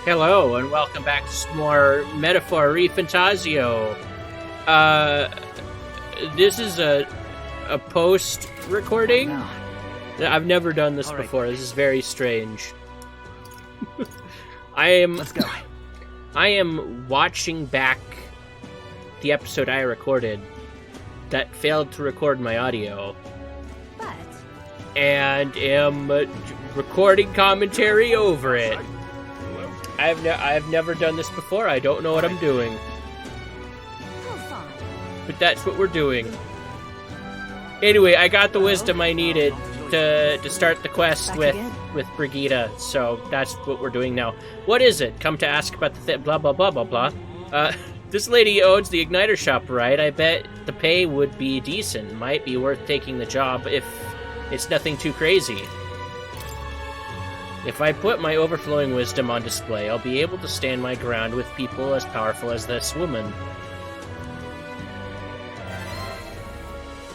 Hello, and welcome back to some more Metaphor ReFantazio. This is a post-recording. No. I've never done this before. This is very strange. Let's go. I am watching back the episode I recorded that failed to record my audio. But? And am recording commentary over it. I've never done this before. I don't know what I'm doing. Oh, fine. But that's what we're doing. Anyway, I got the wisdom I needed to start the quest with Brigitte, so that's what we're doing now. What is it? Come to ask about the blah blah blah blah blah. This lady owns the Igniter shop, right? I bet the pay would be decent. Might be worth taking the job if it's nothing too crazy. If I put my overflowing wisdom on display, I'll be able to stand my ground with people as powerful as this woman.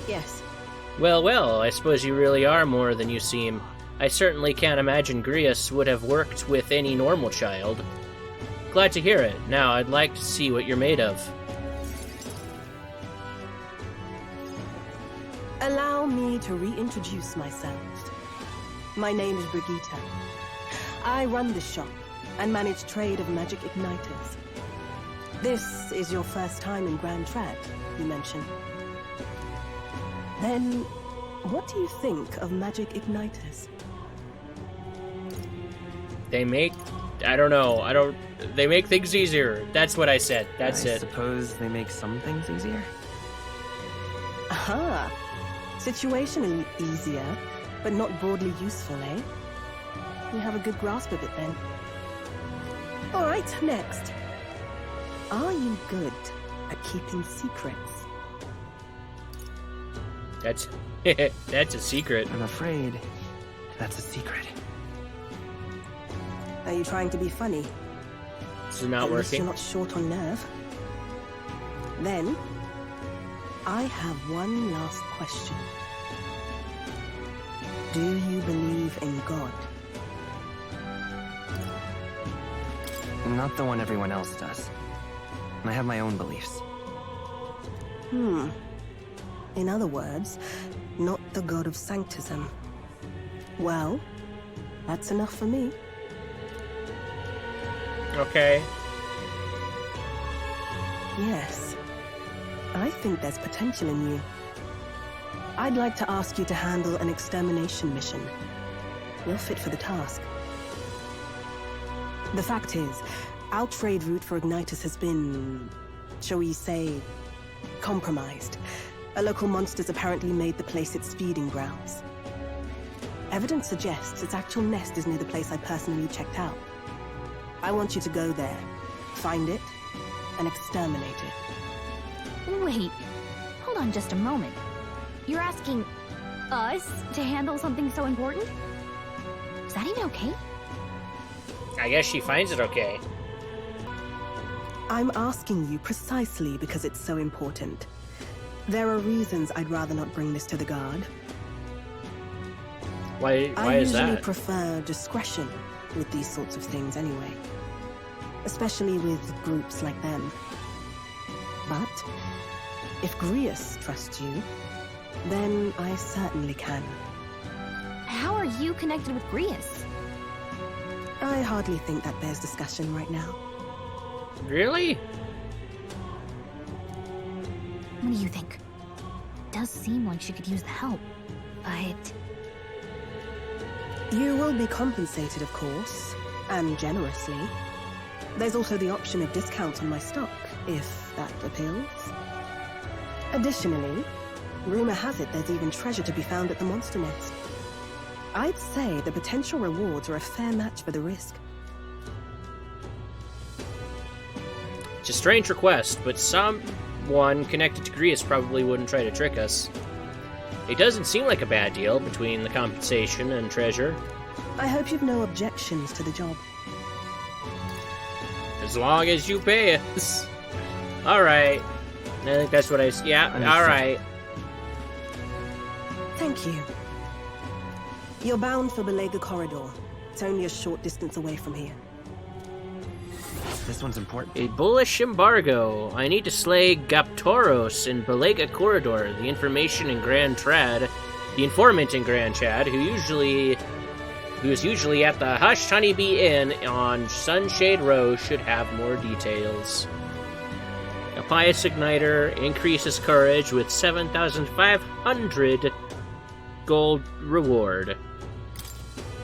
Yes. Well, I suppose you really are more than you seem. I certainly can't imagine Grius would have worked with any normal child. Glad to hear it. Now, I'd like to see what you're made of. Allow me to reintroduce myself. My name is Brigitte. I run this shop and manage trade of magic igniters. This is your first time in Grand Trad, you mentioned. Then, what do you think of magic igniters? They make things easier. That's what I said. That's it. I suppose they make some things easier? Aha! Situationally easier, but not broadly useful, eh? You have a good grasp of it, then. Alright, next. Are you good at keeping secrets? That's a secret. I'm afraid that's a secret. Are you trying to be funny? This is not At least working. you're not short on nerve. Then, I have one last question. Do you believe in God? Not the one everyone else does. I have my own beliefs. In other words, not the god of sanctism. Well, that's enough for me. Okay. Yes. I think there's potential in you. I'd like to ask you to handle an extermination mission. You're fit for the task. The fact is, our trade route for Ignitus has been, shall we say, compromised. A local monster's apparently made the place its feeding grounds. Evidence suggests its actual nest is near the place I personally checked out. I want you to go there, find it, and exterminate it. Wait. Hold on just a moment. You're asking us to handle something so important? Is that even okay? I guess she finds it okay. I'm asking you precisely because it's so important. There are reasons I'd rather not bring this to the guard. Why is I usually that? prefer discretion with these sorts of things anyway. Especially with groups like them. But if Grius trusts you, then I certainly can. How are you connected with Grius? I hardly think that bears discussion right now. Really? What do you think? It does seem like she could use the help, but... You will be compensated, of course, and generously. There's also the option of discounts on my stock, if that appeals. Additionally, rumor has it there's even treasure to be found at the monster nest. I'd say the potential rewards are a fair match for the risk. It's a strange request, but someone connected to Grius probably wouldn't try to trick us. It doesn't seem like a bad deal between the compensation and treasure. I hope you've no objections to the job. As long as you pay us. Alright. I think that's what yeah, alright. Thank you. You're bound for Belega Corridor. It's only a short distance away from here. This one's important. A bullish embargo. I need to slay Gaptoros in Belega Corridor. The information in Grand Trad. The informant in Grand Trad, who is usually at the Hushed Honeybee Inn on Sunshade Row, should have more details. A Pious Igniter increases courage with 7,500 gold reward.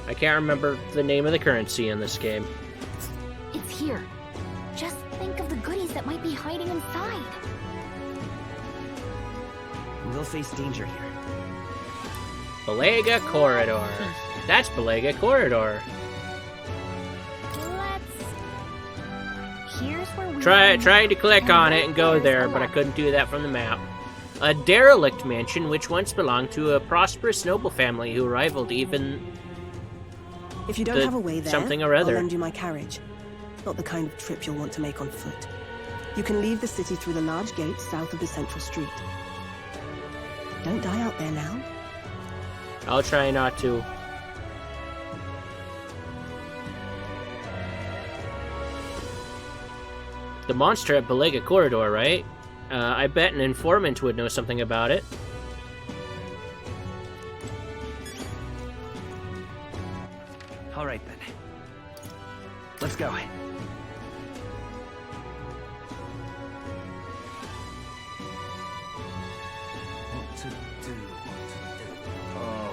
I can't remember the name of the currency in this game. It's here. Just think of the goodies that might be hiding inside. We'll face danger here. Belega Corridor. That's Belega Corridor. Here's where we Tried to click on it and go there, but I couldn't do that from the map. A derelict mansion which once belonged to a prosperous noble family who rivaled even If you don't have a way there, something or I'll other. lend you my carriage. Not the kind of trip you'll want to make on foot. You can leave the city through the large gates south of the central street. Don't die out there now. I'll try not to. The monster at Belega Corridor, right? I bet an informant would know something about it. All right, then. Let's go. What to do? Oh.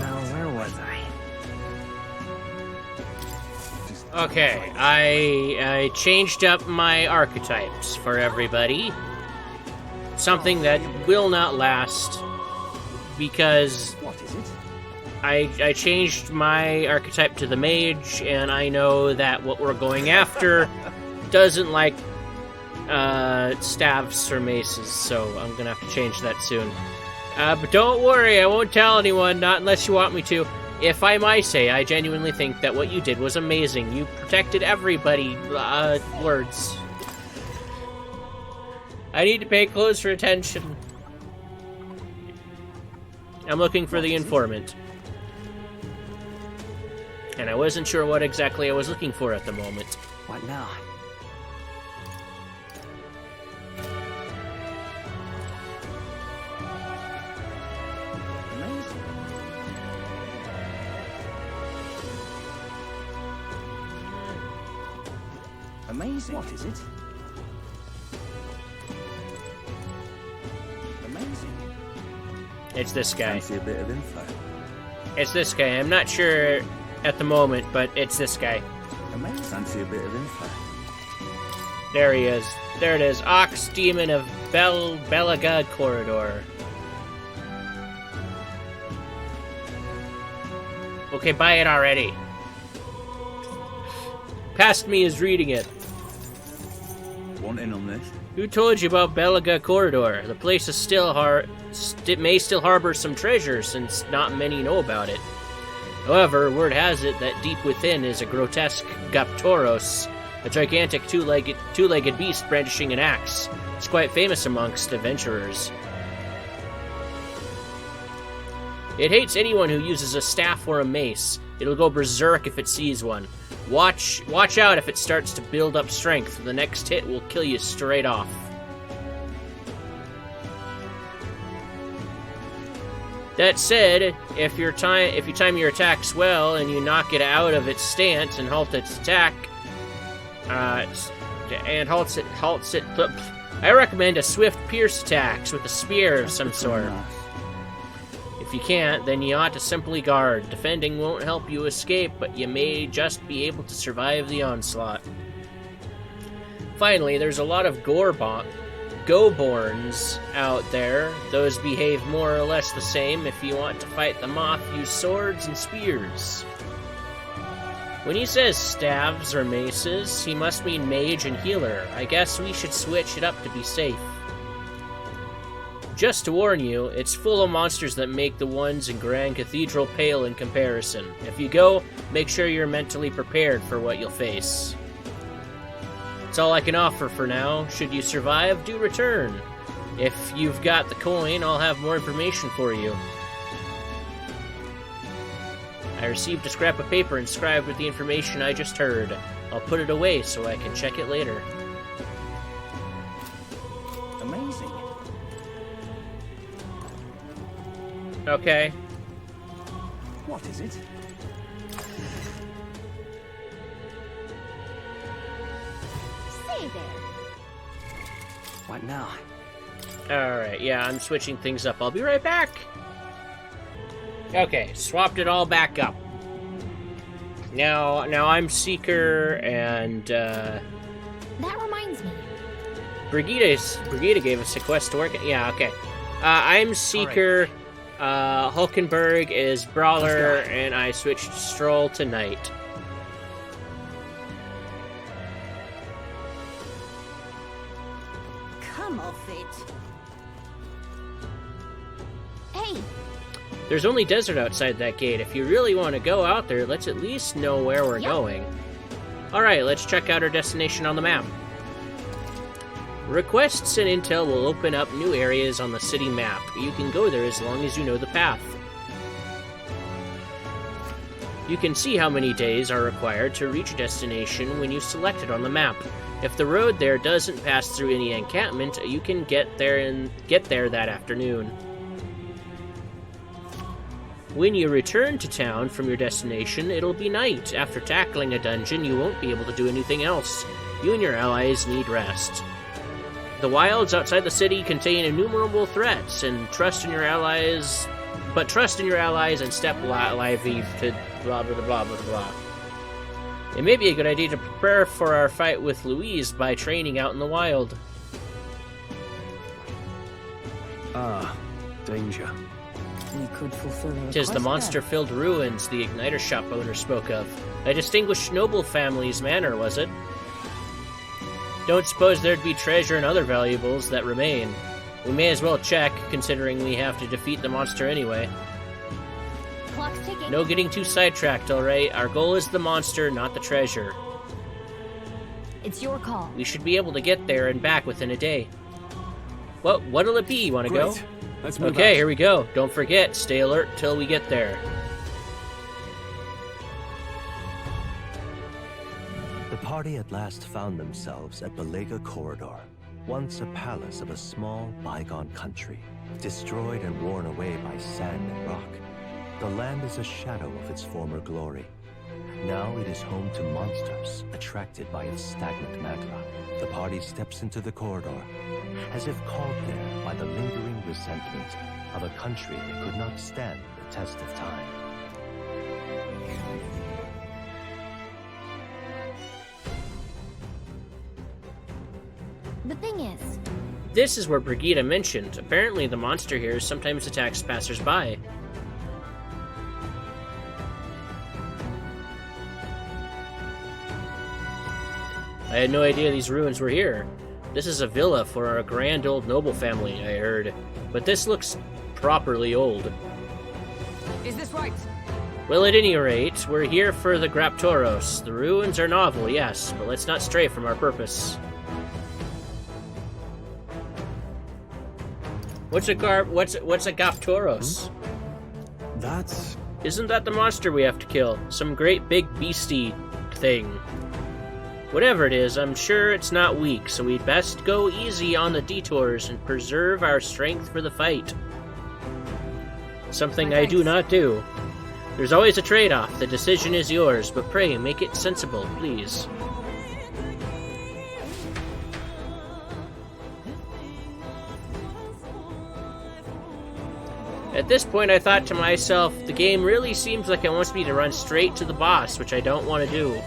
Now, where was I? Okay, I changed up my archetypes for everybody. Something that will not last because What is it? I changed my archetype to the mage, and I know that what we're going after doesn't like staves or maces, so I'm gonna have to change that soon. But don't worry, I won't tell anyone, not unless you want me to. If I might say, I genuinely think that what you did was amazing. You protected everybody. Words. I need to pay closer attention. I'm looking for the informant. And I wasn't sure what exactly I was looking for at the moment. What now? Amazing. What is it? Amazing. It's this guy. Fancy a bit of info. It's this guy. I'm not sure at the moment, but it's this guy. Amazing. Fancy a bit of info. There he is. There it is. Ox Demon of Belega Corridor. Okay, buy it already. Past me is reading it. Want in on this? Who told you about Belega Corridor? The place is still may still harbor some treasure, since not many know about it. However, word has it that deep within is a grotesque Gaptoros, a gigantic two-legged beast brandishing an axe. It's quite famous amongst adventurers. It hates anyone who uses a staff or a mace. It'll go berserk if it sees one. Watch out if it starts to build up strength. The next hit will kill you straight off. That said, if you time your attacks well and you knock it out of its stance and halt its attack, I recommend a swift pierce attacks with a spear of some sort. If you can't, then you ought to simply guard. Defending won't help you escape, but you may just be able to survive the onslaught. Finally, there's a lot of Go-borns out there. Those behave more or less the same. If you want to fight them off, use swords and spears. When he says staves or maces, he must mean mage and healer. I guess we should switch it up to be safe. Just to warn you, it's full of monsters that make the ones in Grand Cathedral pale in comparison. If you go, make sure you're mentally prepared for what you'll face. That's all I can offer for now. Should you survive, do return. If you've got the coin, I'll have more information for you. I received a scrap of paper inscribed with the information I just heard. I'll put it away so I can check it later. Amazing. Okay. What is it? Say there. What now? Alright, yeah, I'm switching things up. I'll be right back. Okay, swapped it all back up. Now I'm Seeker, and, That reminds me. Brigida gave us a quest to work at. Yeah, okay. I'm Seeker, Hulkenberg is Brawler, and I switched Stroll to Knight. Come off it. Hey, There's only desert outside that gate. If you really want to go out there, let's at least know where we're going. Alright, let's check out our destination on the map. Requests and intel will open up new areas on the city map. You can go there as long as you know the path. You can see how many days are required to reach a destination when you select it on the map. If the road there doesn't pass through any encampment, you can get there that afternoon. When you return to town from your destination, it'll be night. After tackling a dungeon, you won't be able to do anything else. You and your allies need rest. The wilds outside the city contain innumerable threats, and trust in your allies and step lively to blah blah blah blah blah. It may be a good idea to prepare for our fight with Louise by training out in the wild. Ah, danger. We could fulfill a Tis the request monster-filled ruins the Igniter shop owner spoke of. A distinguished noble family's manor, was it? Don't suppose there'd be treasure and other valuables that remain. We may as well check, considering we have to defeat the monster anyway. clock's ticking. No getting too sidetracked, alright? Our goal is the monster, not the treasure. It's your call. We should be able to get there and back within a day. What'll it be? You wanna go? Great. Let's move Okay, out. here we go. Don't forget, stay alert till we get there. The party at last found themselves at Belega Corridor, once a palace of a small, bygone country, destroyed and worn away by sand and rock. The land is a shadow of its former glory. Now it is home to monsters attracted by its stagnant magma. The party steps into the corridor, as if called there by the lingering resentment of a country that could not stand the test of time. The thing is, This is where Brigida mentioned. Apparently the monster here sometimes attacks passers-by. I had no idea these ruins were here. This is a villa for a grand old noble family, I heard. But this looks properly old. Is this right? Well, at any rate, we're here for the Graptoros. The ruins are novel, yes, but let's not stray from our purpose. What's a Graptoros? That's... Isn't that the monster we have to kill? Some great big beastie thing. Whatever it is, I'm sure it's not weak, so we'd best go easy on the detours and preserve our strength for the fight. Something I do not do. There's always a trade-off. The decision is yours, but pray, make it sensible, please. At this point, I thought to myself, the game really seems like it wants me to run straight to the boss, which I don't want to do.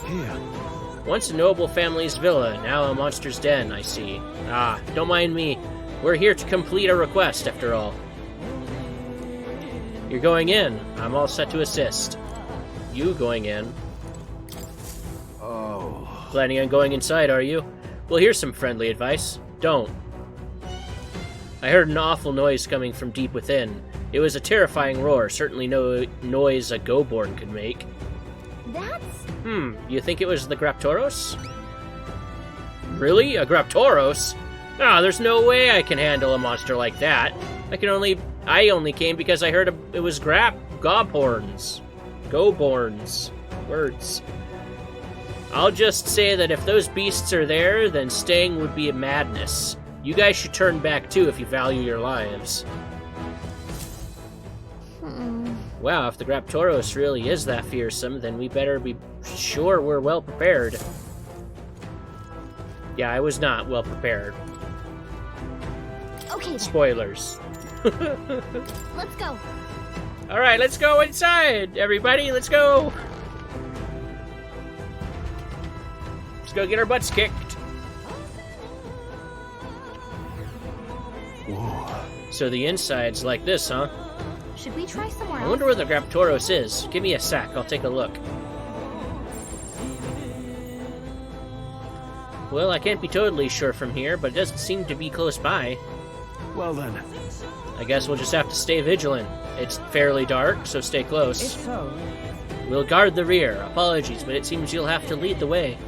here. Once a noble family's villa, now a monster's den, I see. Ah, don't mind me. We're here to complete a request, after all. You're going in. I'm all set to assist. You going in. Oh. Planning on going inside, are you? Well, here's some friendly advice. Don't. I heard an awful noise coming from deep within. It was a terrifying roar, certainly no noise a Go-born could make. that's... You think it was the Graptoros? Really? A Graptoros? Ah, there's no way I can handle a monster like that. I I only came because I heard it was Gobhorns. Goborns. Words. I'll just say that if those beasts are there, then staying would be a madness. You guys should turn back too if you value your lives. Wow, if the Graptoros really is that fearsome, then we better be sure we're well prepared. Yeah, I was not well prepared. Okay, then. Spoilers. Let's go. Alright, let's go inside, everybody, let's go! Let's go get our butts kicked. Whoa. So the inside's like this, huh? Should we try somewhere I else? wonder where the Graptoros is. Give me a sec, I'll take a look. Well, I can't be totally sure from here, but it doesn't seem to be close by. Well then. I guess we'll just have to stay vigilant. It's fairly dark, so stay close. If so, We'll guard the rear. Apologies, but it seems you'll have to lead the way.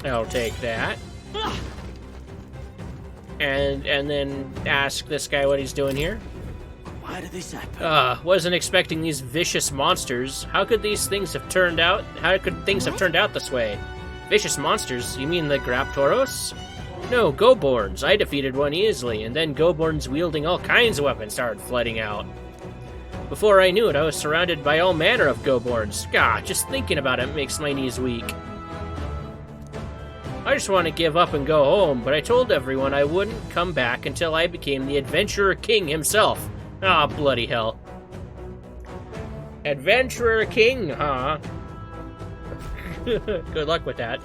I'll take that. And then ask this guy what he's doing here. Why did this happen? Wasn't expecting these vicious monsters. How could these things have turned out? How could things have turned out this way? Vicious monsters? You mean the Graptoros? No, Goborns. I defeated one easily, and then Goborns wielding all kinds of weapons started flooding out. Before I knew it, I was surrounded by all manner of Goborns. God, just thinking about it makes my knees weak. I just want to give up and go home, but I told everyone I wouldn't come back until I became the Adventurer King himself. Ah, bloody hell. Adventurer King, huh? Good luck with that.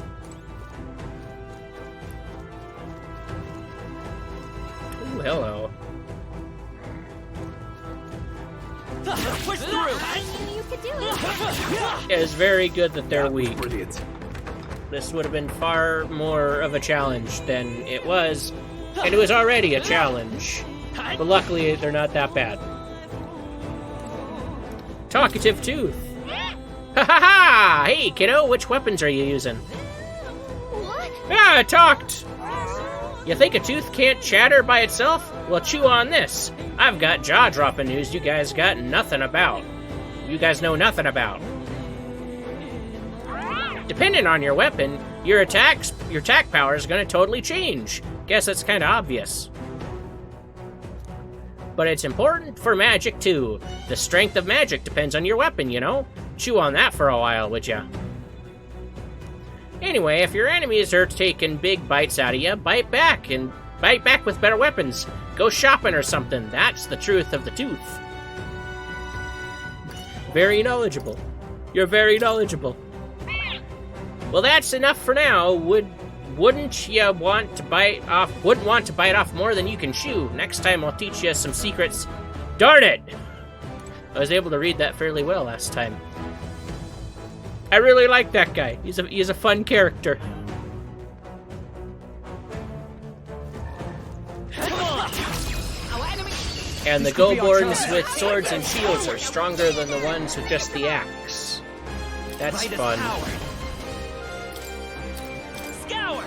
Ooh, hello. push through. I knew you could do it. It's very good that they're weak. Brilliant. This would have been far more of a challenge than it was, and it was already a challenge. But luckily, they're not that bad. Talkative Tooth. Ha ha ha! Hey, kiddo, which weapons are you using? What? Ah, it talked! You think a tooth can't chatter by itself? Well, chew on this. I've got jaw-dropping news you guys got nothing about. You guys know nothing about. Depending on your weapon, your attack power is going to totally change. Guess that's kind of obvious. But it's important for magic, too. The strength of magic depends on your weapon, you know? Chew on that for a while, would ya? Anyway, if your enemies are taking big bites out of you, bite back, and bite back with better weapons. Go shopping or something. That's the truth of the tooth. Very knowledgeable. You're very knowledgeable. Well, that's enough for now. Wouldn't you want to bite off more than you can chew? Next time I'll teach you some secrets. Darn it! I was able to read that fairly well last time. I really like that guy. He's a fun character. And the Goborns with swords and shields are stronger than the ones with just the axe. That's fun.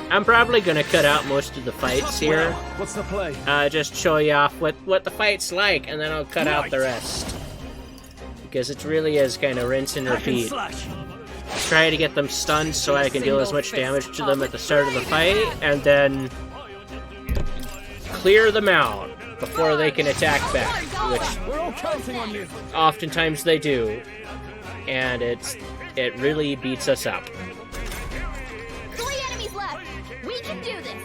I'm probably gonna cut out most of the fights here. What's the play? Just show you off what the fight's like, and then I'll cut out the rest. Because it really is kind of rinse and repeat. Try to get them stunned so I can deal as much damage to them at the start of the fight, and then clear them out before they can attack back, which oftentimes they do, and it really beats us up. 3 enemies left. We can do this.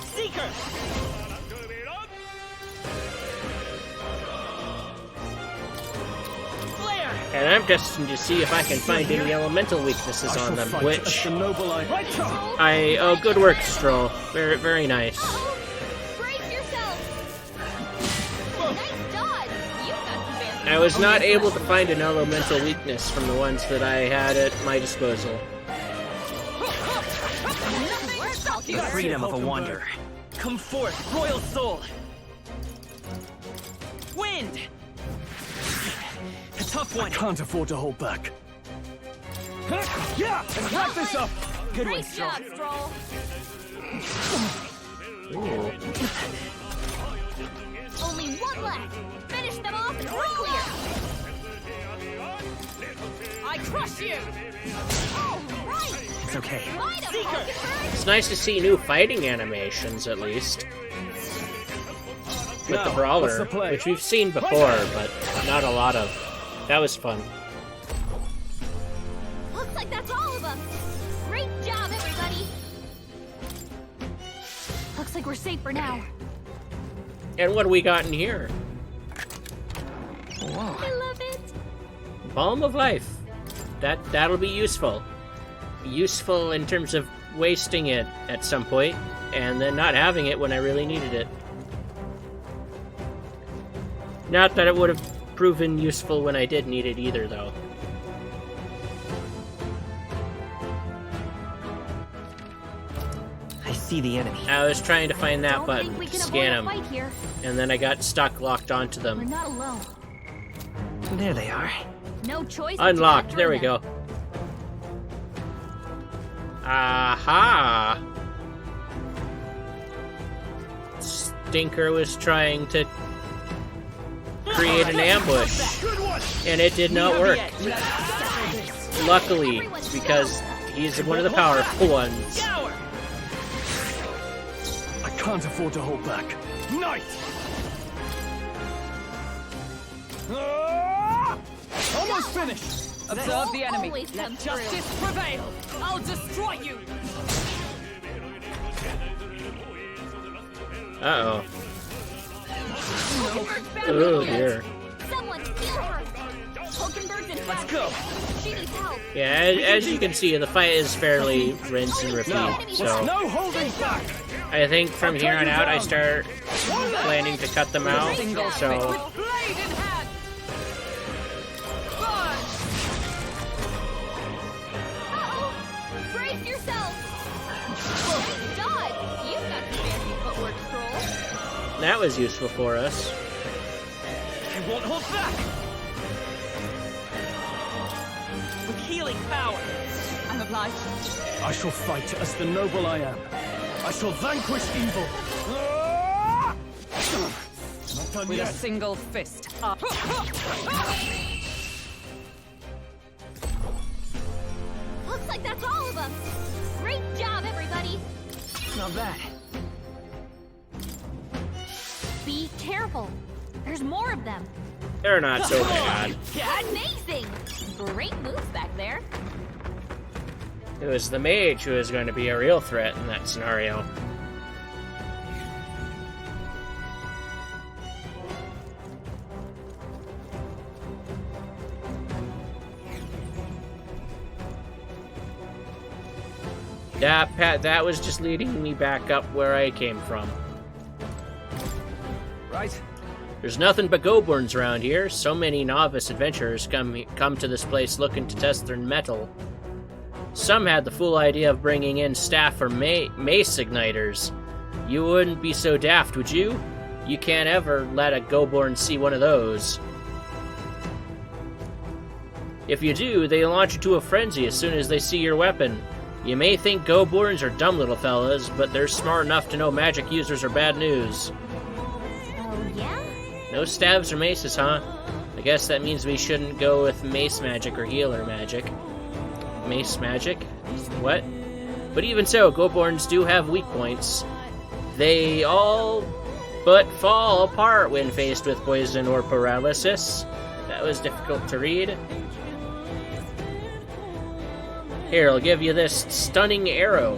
Seeker. Flare. And I'm destined to see if I can find any elemental weaknesses on them, which oh, good work, Stroll. Very, very nice. Brace yourself. Nice dodge. You got the I was not able to find an elemental weakness from the ones that I had at my disposal. The freedom of a wanderer. Come forth, royal soul. Wind. A tough one. Can't afford to hold back. Yeah, let's wrap this up. Good one, Great Stroll. job, Stroll. Ooh. Only one left. Finish them off and we're clear. I crush you. All right. It's okay. Light 'em, Hulkenberg. It's nice to see new fighting animations, at least. With the Now, what's brawler, the play? which we've seen before, but not a lot of. That was fun. Looks like that's all of them. Great job, everybody. Looks like we're safe for now. And what do we got in here? Whoa. I love it. Balm of Life. That'll be useful. Useful in terms of wasting it at some point, and then not having it when I really needed it. Not that it would have proven useful when I did need it either, though. I see the enemy. I was trying to find that Don't button think we to can scan avoid a them, fight here. and then I got stuck locked onto We're them. not alone. There they are. No choice. but to Unlocked. get There we through go. Aha! Stinker was trying to create an ambush, and it did not work. Luckily, because he's one of the powerful ones. I can't afford to hold back. Knight! Almost finished! Observe the enemy. Always Let comes justice prevail. I'll destroy you. Uh-oh. Hulkenberg's back Oh, again. dear. Someone heal her. Hulkenberg's in Let's health. go! She needs help. Yeah, as you can see, the fight is fairly rinse and Now, repeat, so no holding back! I think from here on out I start planning to cut them out, so Blade in hand. Burn. Uh-oh. Brace yourself. Nice dodge. You've got some fancy footwork, Stroll. that was useful for us. I won't hold back! With healing power. I'm obliged. I shall fight as the noble I am. I shall vanquish evil. Not done With a yet! single fist. Up. Looks like that's all of them. Great job, everybody. Not bad. Be careful. There's more of them. They're not so bad. Amazing. Great moves back there. It was the mage who was going to be a real threat in that scenario. That was just leading me back up where I came from. Right? There's nothing but Goborns around here. So many novice adventurers come to this place looking to test their mettle. Some had the fool idea of bringing in staff or mace igniters. You wouldn't be so daft, would you? You can't ever let a Goborn see one of those. If you do, they launch you to a frenzy as soon as they see your weapon. You may think Goborns are dumb little fellas, but they're smart enough to know magic users are bad news. Oh, yeah? No stabs or maces, huh? I guess that means we shouldn't go with mace magic or healer magic. Mace magic? What? But even so, Goborns do have weak points. They all but fall apart when faced with poison or paralysis. That was difficult to read. Here, I'll give you this stunning arrow.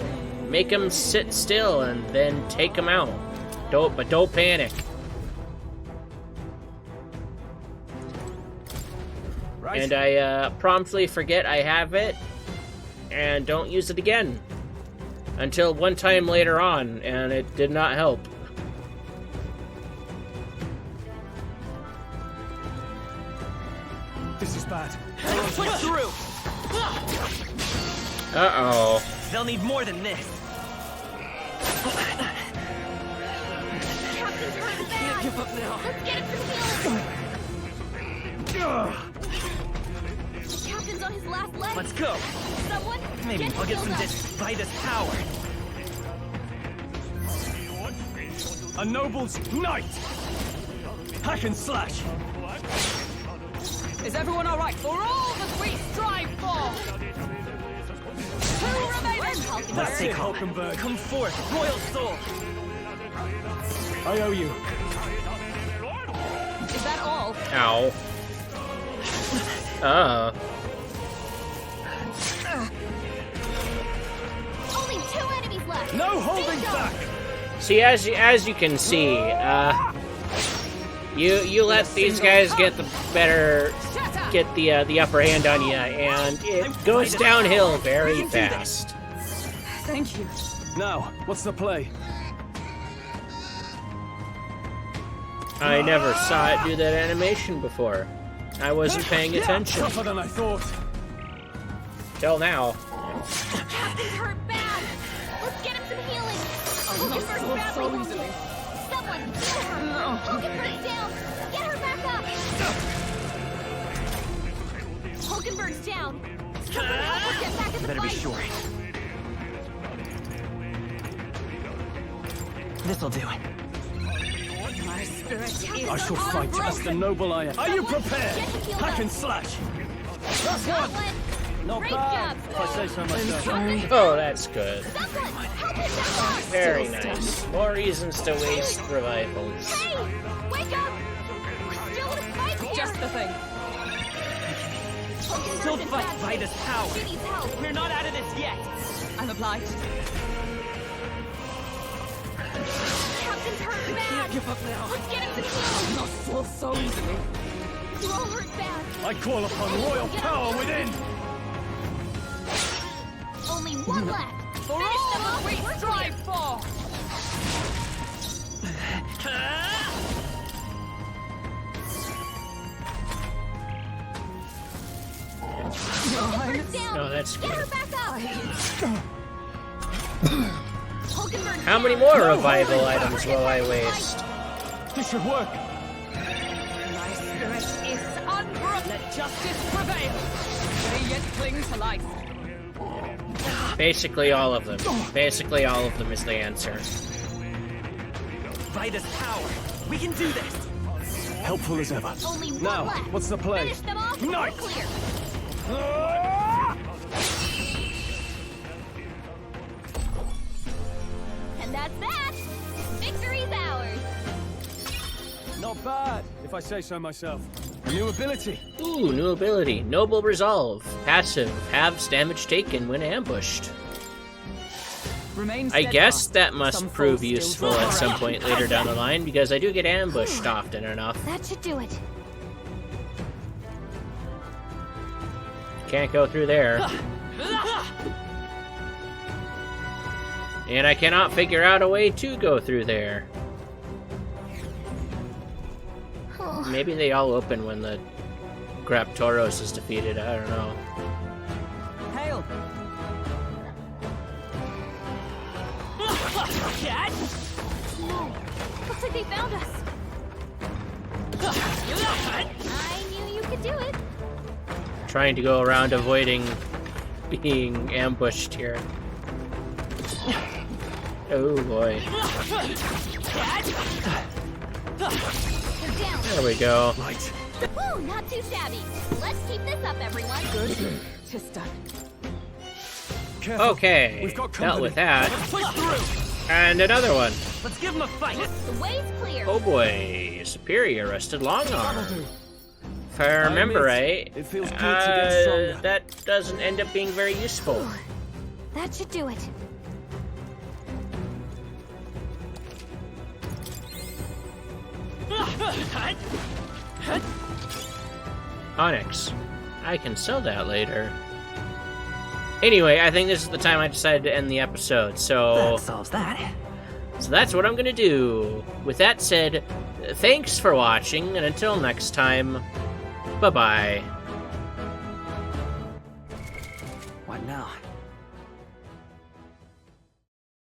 Make them sit still and then take them out. But don't panic. Right? And I promptly forget I have it and don't use it again. Until one time later on, and it did not help. This is bad. Push through. Uh-oh. They'll need more than this. Captain's hurt bad. Give up now. Let's get him some healing. Captain Captain's on his last leg. Let's go. Someone Maybe get I'll get healed some up. Vitus power. A noble's knight! Hack and slash! Is everyone all right? For all that we strive for! Who remains? That's it, Hulkenberg. Come forth, royal soul. I owe you. Is that all? Ow. Only 2 enemies left. No holding back! See, as you can see, you let these guys get the upper hand on you, and it goes downhill very fast. Thank you. Now, what's the play? I never saw it do that animation before. I wasn't paying attention Tougher than I thought. till now. Captain's hurt bad. Let's get him some healing. Hulkenberg's badly wounded. Someone heal her. Hulkenberg's down. Get her back up. Hulkenberg's down. Someone help her get back in the Better be fight. sure. This'll do it. My spirit is I shall fight as the noble I am. Are you prepared? Get him healed Hack up. and slash! That's Got one! one. Not Great bad, job. if I say so myself. Captain, Oh, that's good. someone help him down. Very nice. More reasons to waste revivals. Hey, wake up. We're still in a fight here. just the thing. Hulkenberg's Still in fight bad shape. Vitus power. She needs help. We're not out of this yet. I'm obliged. Captain's hurt bad. Give up now. Let's get him some healing. Not fall so easily. You all hurt bad. I call upon royal power within! Only one left. For Finish all them that off. we We're strive clear. for! Hulkenberg's down. No, that's Get her good. back up. Hulkenberg's How many down. more revival items will I waste? This should work! My spirit is unbroken. Let justice prevail. They yet cling to life. Basically all of them. Basically all of them is the answer. Vitus power. We can do this. Helpful as ever. Only one Now, left. what's the play? Finish them off. and Knight! we're clear. And that's that. Victory's ours. Not bad, if I say so myself. A new ability. Ooh, new ability. Noble Resolve. Passive. Halves damage taken when ambushed. Remain I guess steadfast. that must Some prove foes useful still at some point later down the line, because I do get ambushed often enough. That should do it. Can't go through there. And I cannot figure out a way to go through there. Maybe they all open when the Graptoros is defeated, I don't know. Hail. Looks like they found us. I knew you could do it. Trying to go around avoiding being ambushed here. Oh boy. You're down. There we go. Right. Woo, not too shabby. Let's keep this up, everyone. Good. Tis done. Careful. Okay, We've got dealt company. with that. Push through. And another one. Let's give him a fight. The way's clear. Oh boy, Superior Rusted Long Arm. If I remember admit, right, it feels good to get stronger. that doesn't end up being very useful. That should do it. Onyx. I can sell that later. Anyway, I think this is the time I decided to end the episode, so... That solves that. So that's what I'm gonna do. With that said, thanks for watching, and until next time, bye-bye.